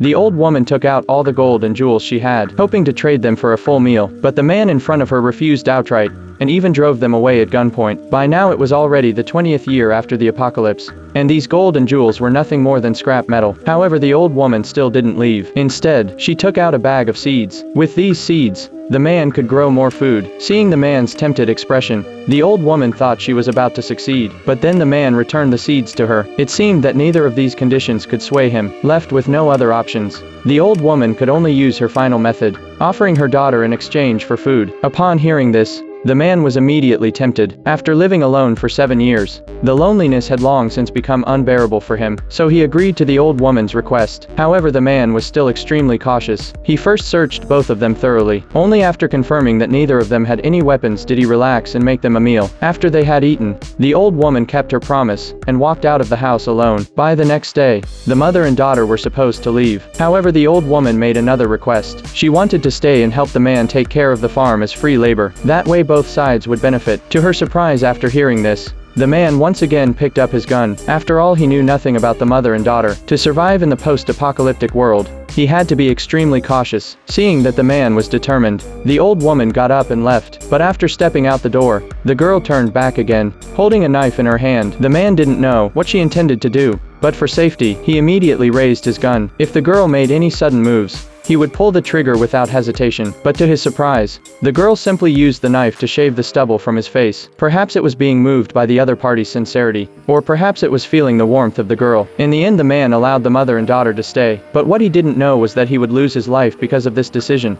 The old woman took out all the gold and jewels she had, hoping to trade them for a full meal, but the man in front of her refused outright, and even drove them away at gunpoint. By now it was already the 20th year after the apocalypse, and these gold and jewels were nothing more than scrap metal. However, the old woman still didn't leave. Instead, she took out a bag of seeds. With these seeds, the man could grow more food. Seeing the man's tempted expression, the old woman thought she was about to succeed, but then the man returned the seeds to her. It seemed that neither of these conditions could sway him. Left with no other options, the old woman could only use her final method, offering her daughter in exchange for food. Upon hearing this, the man was immediately tempted. After living alone for 7 years, the loneliness had long since become unbearable for him, so he agreed to the old woman's request. However, the man was still extremely cautious. He first searched both of them thoroughly. Only after confirming that neither of them had any weapons did he relax and make them a meal. After they had eaten, the old woman kept her promise and walked out of the house alone. By the next day, the mother and daughter were supposed to leave. However, the old woman made another request. She wanted to stay and help the man take care of the farm as free labor. That way both sides would benefit. To her surprise, after hearing this, the man once again picked up his gun. After all, he knew nothing about the mother and daughter. To survive in the post-apocalyptic world, he had to be extremely cautious. Seeing that the man was determined, the old woman got up and left. But after stepping out the door, the girl turned back again, holding a knife in her hand. The man didn't know what she intended to do, but for safety, he immediately raised his gun. If the girl made any sudden moves, he would pull the trigger without hesitation. But to his surprise, the girl simply used the knife to shave the stubble from his face. Perhaps it was being moved by the other party's sincerity, or perhaps it was feeling the warmth of the girl. In the end, the man allowed the mother and daughter to stay, but what he didn't know was that he would lose his life because of this decision.